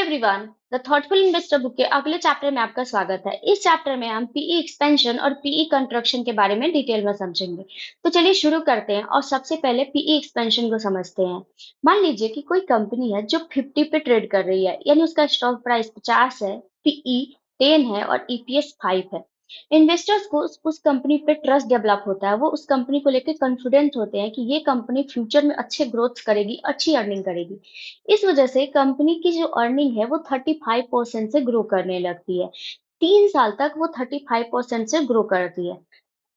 Everyone, the thoughtful investor book के अगले chapter में आपका स्वागत है। इस चैप्टर में हम पीई एक्सपेंशन और पीई कंस्ट्रक्शन के बारे में डिटेल में समझेंगे। तो चलिए शुरू करते हैं और सबसे पहले पीई एक्सपेंशन को समझते हैं। मान लीजिए कि कोई कंपनी है जो 50 पे ट्रेड कर रही है, यानी उसका स्टॉक प्राइस 50 है, पीई 10 है और ईपीएस 5 है। इन्वेस्टर्स को उस कंपनी पे ट्रस्ट डेवलप होता है, वो उस कंपनी को लेकर कॉन्फिडेंट होते हैं कि ये कंपनी फ्यूचर में अच्छे ग्रोथ करेगी, अच्छी अर्निंग करेगी। इस वजह से कंपनी की जो अर्निंग है वो 35% से ग्रो करने लगती है। 3 साल तक वो 35% से ग्रो करती है।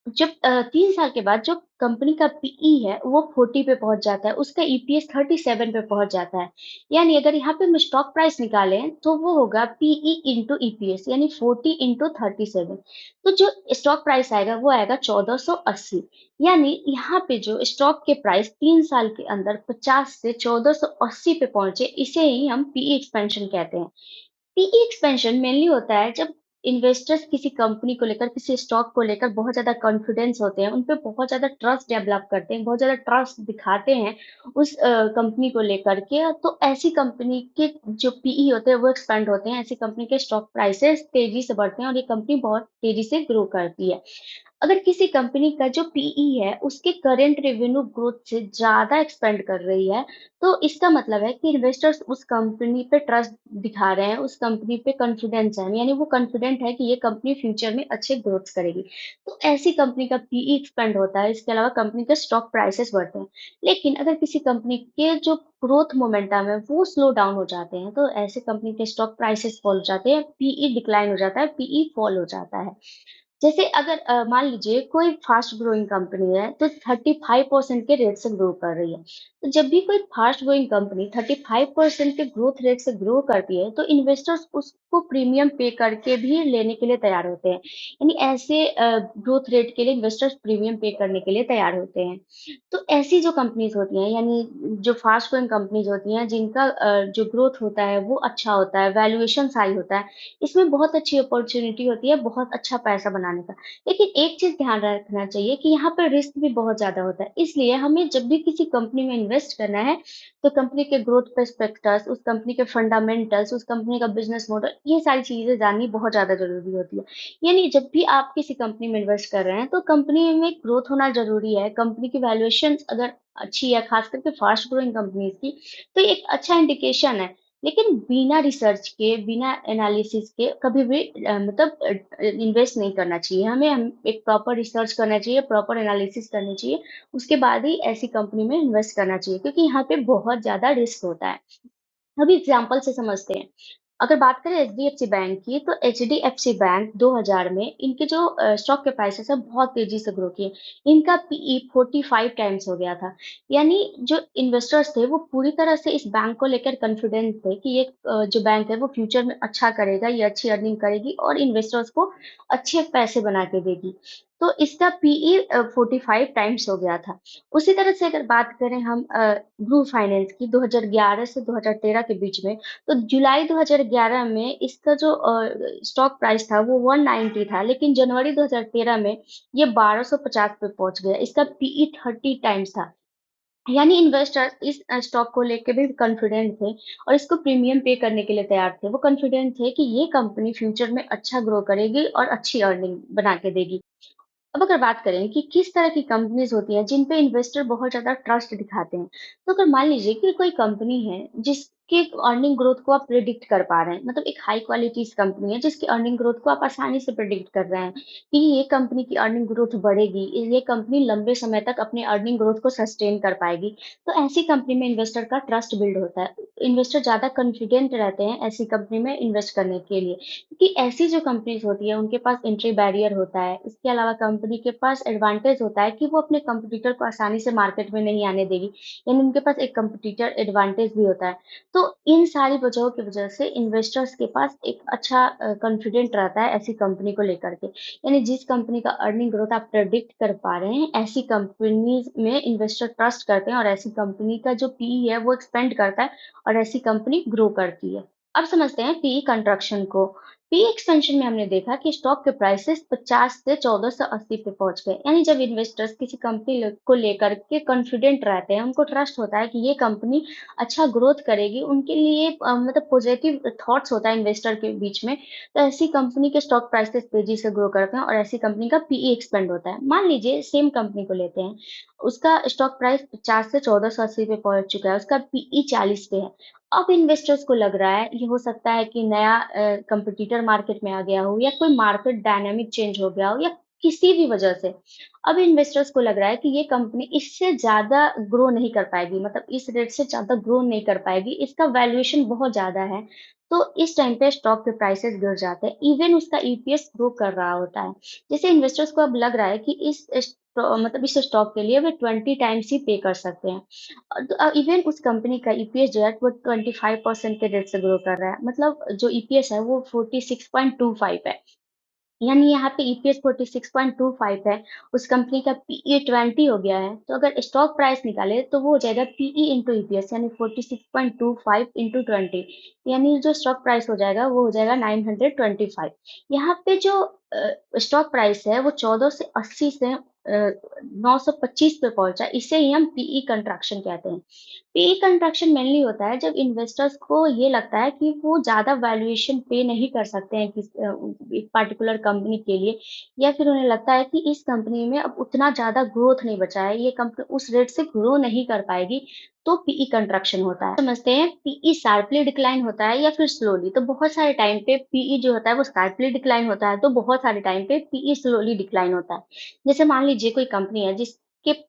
जब 3 साल के बाद जो कंपनी का पीई है वो 40 पे पहुंच जाता है, उसका ईपीएस 37 पे पहुंच जाता है। यानी अगर यहाँ पे हम स्टॉक प्राइस निकालें तो वो होगा पीई इंटू ईपीएस, यानी 40 इंटू 37। तो जो स्टॉक प्राइस आएगा वो आएगा 1480। यानी यहाँ पे जो स्टॉक के प्राइस 3 साल के अंदर 50 से 1480 पे पहुंचे, इसे ही हम पीई एक्सपेंशन कहते हैं। पीई एक्सपेंशन मेनली होता है जब इन्वेस्टर्स किसी कंपनी को लेकर, किसी स्टॉक को लेकर बहुत ज्यादा कॉन्फिडेंस होते हैं, उन पे बहुत ज्यादा ट्रस्ट डेवलप करते हैं, बहुत ज्यादा ट्रस्ट दिखाते हैं उस कंपनी को लेकर के। तो ऐसी कंपनी के जो पीई होते हैं वो एक्सपेंड होते हैं, ऐसी कंपनी के स्टॉक प्राइसेस तेजी से बढ़ते हैं और ये कंपनी बहुत तेजी से ग्रो करती है। अगर किसी कंपनी का जो पीई है उसके करंट रेवेन्यू ग्रोथ से ज्यादा एक्सपेंड कर रही है, तो इसका मतलब है कि इन्वेस्टर्स उस कंपनी पे ट्रस्ट दिखा रहे हैं, उस कंपनी पे कॉन्फिडेंस है, यानी वो कॉन्फिडेंट है कि ये कंपनी फ्यूचर में अच्छे ग्रोथ करेगी। तो ऐसी कंपनी का पीई एक्सपेंड होता है। इसके अलावा कंपनी के स्टॉक प्राइसेस बढ़ते हैं। लेकिन अगर किसी कंपनी के जो ग्रोथ मोमेंटम है वो स्लो डाउन हो जाते हैं, तो ऐसे कंपनी के स्टॉक प्राइसेस फॉल हो जाते हैं, पीई डिक्लाइन हो जाता है, पीई फॉल हो जाता है। जैसे अगर मान लीजिए कोई फास्ट ग्रोइंग कंपनी है तो 35% के रेट से ग्रो कर रही है। तो जब भी कोई फास्ट ग्रोइंग कंपनी 35% के ग्रोथ रेट से ग्रो करती है तो इन्वेस्टर्स उसको प्रीमियम पे करके भी लेने के लिए तैयार होते हैं। यानी ऐसे ग्रोथ रेट के लिए इन्वेस्टर्स प्रीमियम पे करने के लिए तैयार होते हैं। तो ऐसी जो कंपनीज होती हैं, यानी जो फास्ट ग्रोइंग कंपनीज होती हैं, जिनका जो ग्रोथ होता है वो अच्छा होता है, वैल्यूएशन हाई होता है, इसमें बहुत अच्छी अपॉर्चुनिटी होती है बहुत अच्छा पैसा बनाने का। लेकिन एक चीज ध्यान रखना चाहिए कि यहाँ पर रिस्क भी बहुत ज्यादा होता है, इसलिए हमें जब भी किसी कंपनी में इन्वेस्ट करना है तो कंपनी के ग्रोथ पर्सपेक्टस, उस कंपनी के फंडामेंटल्स, उस कंपनी का बिजनेस मॉडल, ये सारी चीजें जाननी बहुत ज्यादा जरूरी होती है। यानी जब भी आप किसी कंपनी में इन्वेस्ट कर रहे हैं तो कंपनी में ग्रोथ होना जरूरी है। कंपनी की वैल्यूएशन अगर अच्छी है, खास करके फास्ट ग्रोइंग कंपनीज की, तो ये एक अच्छा इंडिकेशन है। लेकिन बिना रिसर्च के, बिना एनालिसिस के कभी भी इन्वेस्ट नहीं करना चाहिए। हम एक प्रॉपर रिसर्च करना चाहिए, प्रॉपर एनालिसिस करनी चाहिए, उसके बाद ही ऐसी कंपनी में इन्वेस्ट करना चाहिए, क्योंकि यहाँ पे बहुत ज्यादा रिस्क होता है। अभी एग्जाम्पल से समझते हैं। अगर बात करें एचडीएफसी बैंक की, तो एचडीएफसी बैंक 2000 में इनके जो स्टॉक के प्राइसेस है बहुत तेजी से ग्रो किए। इनका पीई 45 टाइम्स हो गया था। यानी जो इन्वेस्टर्स थे वो पूरी तरह से इस बैंक को लेकर कॉन्फिडेंट थे कि ये जो बैंक है वो फ्यूचर में अच्छा करेगा, ये अच्छी अर्निंग करेगी और इन्वेस्टर्स को अच्छे पैसे बना के देगी। तो इसका पीई 45 टाइम्स हो गया था। उसी तरह से अगर बात करें हम ब्लू फाइनेंस की, 2011 से 2013 के बीच में, तो जुलाई 2011 में इसका जो स्टॉक प्राइस था वो 190 था, लेकिन जनवरी 2013 में ये 1250 पे पहुंच गया। इसका पीई 30 टाइम्स था। यानी इन्वेस्टर्स इस स्टॉक को लेके भी कॉन्फिडेंट थे और इसको प्रीमियम पे करने के लिए तैयार थे। वो कॉन्फिडेंट थे कि ये कंपनी फ्यूचर में अच्छा ग्रो करेगी और अच्छी अर्निंग बना के देगी। अब अगर बात करें कि किस तरह की कंपनीज होती हैं जिन पे इन्वेस्टर बहुत ज्यादा ट्रस्ट दिखाते हैं, तो अगर मान लीजिए कि कोई कंपनी है जिसके अर्निंग ग्रोथ को आप प्रिडिक्ट कर पा रहे हैं, मतलब एक हाई क्वालिटी कंपनी है जिसकी अर्निंग ग्रोथ को आप आसानी से प्रिडिक्ट कर रहे हैं कि ये कंपनी की अर्निंग ग्रोथ बढ़ेगी, ये कंपनी लंबे समय तक अपनी अर्निंग ग्रोथ को सस्टेन कर पाएगी, तो ऐसी कंपनी में इन्वेस्टर का ट्रस्ट बिल्ड होता है। इन्वेस्टर ज्यादा कॉन्फिडेंट रहते हैं ऐसी कंपनी में इन्वेस्ट करने के लिए, क्योंकि ऐसी जो कंपनीज होती है उनके पास एंट्री बैरियर होता है। इसके अलावा कंपनी के पास एडवांटेज होता है कि वो अपने कंपटीटर को आसानी से मार्केट में नहीं आने देगी, यानी उनके पास एक कंपटीटर एडवांटेज भी होता है। तो इन सारी वजहों की वजह से इन्वेस्टर्स के पास एक अच्छा कॉन्फिडेंट रहता है ऐसी कंपनी को लेकर के। यानी जिस कंपनी का अर्निंग ग्रोथ आप प्रेडिक्ट कर पा रहे हैं, ऐसी कंपनीज में इन्वेस्टर ट्रस्ट करते हैं और ऐसी कंपनी का जो पीई है वो एक्सपेंड करता है और ऐसी कंपनी ग्रो करती है। अब समझते हैं पीई कंस्ट्रक्शन को। पी एक्सपेंशन में हमने देखा कि स्टॉक के प्राइसेस 50 से 1480 पे पहुंच गए। यानी जब इन्वेस्टर्स किसी कंपनी को लेकर के कॉन्फिडेंट रहते हैं, उनको ट्रस्ट होता है कि ये कंपनी अच्छा ग्रोथ करेगी, उनके लिए मतलब पॉजिटिव थॉट्स होता है इन्वेस्टर के बीच में, तो ऐसी कंपनी के स्टॉक प्राइसेस तेजी से ग्रो करते हैं और ऐसी कंपनी का पीई एक्सपेंड होता है। मान लीजिए सेम कंपनी को लेते हैं, उसका स्टॉक प्राइस 50 से 1480 पे पहुंच चुका है, उसका पीई 40 पे है। अब इन्वेस्टर्स को लग रहा है, ये हो सकता है कि नया कंपटीटर मार्केट में आ गया हो या कोई मार्केट डायनामिक चेंज हो गया हो या किसी भी वजह से। अब इन्वेस्टर्स को लग रहा है कि ये कंपनी इससे ज़्यादा ग्रो नहीं कर पाएगी, मतलब इस रेट से ज़्यादा ग्रो नहीं कर पाएगी, इसका वैल्यूएशन बहुत ज़्यादा है। तो इस टाइम पे स्टॉक के प्राइसेस गिर जाते हैं, इवन उसका ईपीएस ग्रो कर रहा होता है। जैसे इन्वेस्टर्स को अब लग रहा है कि मतलब इस स्टॉक के लिए वे 20 टाइम्स ही पे कर सकते हैं। इवन उस कंपनी का ईपीएस जो है वो 25% के रेट से ग्रो कर रहा है। मतलब जो ईपीएस है वो 46.25 है। यानी यहाँ पे ईपीएस 46.25 है, उस कंपनी का पीई 20 हो गया है। तो अगर स्टॉक प्राइस निकाले तो वो हो जाएगा पीई इंटू ईपीएस, यानी 46.25 इंटू 20, यानी जो स्टॉक प्राइस हो जाएगा वो हो जाएगा 925। यहाँ पे जो स्टॉक प्राइस है वो 1480 से 925 पे पहुंचा, इसे ही हम पीई कंट्रैक्शन कहते हैं। पीई कंट्रैक्शन मेनली होता है जब इन्वेस्टर्स को ये लगता है कि वो ज़्यादा वैल्यूएशन पे नहीं कर सकते हैं एक पार्टिकुलर कंपनी के लिए, या फिर उन्हें लगता है कि इस कंपनी में अब उतना ज़्यादा ग्रोथ नहीं बचा है, ये कंपनी उस रेट से ग्रो नहीं कर पाएगी, तो पीई कंट्रैक्शन होता है। समझते हैं पीई शार्पली डिक्लाइन होता है या फिर स्लोली। तो बहुत सारे टाइम पे पीई जो होता है वो शार्पली डिक्लाइन होता है, तो बहुत सारे टाइम पे पीई स्लोली डिक्लाइन होता है। जैसे मान लीजिए कोई कंपनी है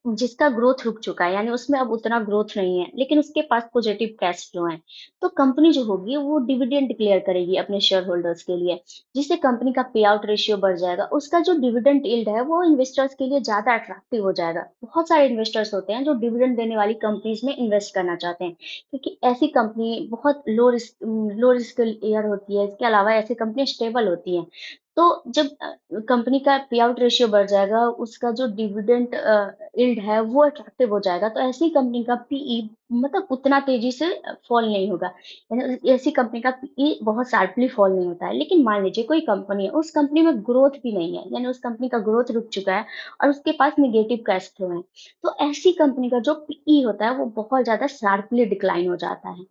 जिसका ग्रोथ रुक चुका है, यानी उसमें अब उतना ग्रोथ नहीं है, लेकिन उसके पास पॉजिटिव कैश फ्लो है। तो कंपनी जो होगी वो डिविडेंड डिक्लेयर करेगी अपने शेयर होल्डर्स के लिए, जिससे कंपनी का पे आउट रेशियो बढ़ जाएगा। उसका जो डिविडेंड यील्ड है वो इन्वेस्टर्स के लिए ज़्यादा अट्रैक्टिव हो जाएगा। बहुत सारे इन्वेस्टर्स होते हैं जो डिविडेंड देने वाली कंपनीज में इन्वेस्ट करना चाहते हैं, क्योंकि ऐसी कंपनी बहुत लो रिस्क ईयर होती है। इसके अलावा ऐसी कंपनी स्टेबल होती हैं। तो जब कंपनी का पे आउट रेशियो बढ़ जाएगा, उसका जो डिविडेंड यील्ड है वो अट्रैक्टिव हो जाएगा, तो ऐसी कंपनी का पीई मतलब उतना तेजी से फॉल नहीं होगा। यानी ऐसी कंपनी का पीई बहुत शार्पली फॉल नहीं होता है। लेकिन मान लीजिए कोई कंपनी है, उस कंपनी में ग्रोथ भी नहीं है, यानी उस कंपनी का ग्रोथ रुक चुका है और उसके पास नेगेटिव कैश फ्लो है, तो ऐसी कंपनी का जो पीई होता है वो बहुत ज़्यादा शार्पली डिक्लाइन हो जाता है।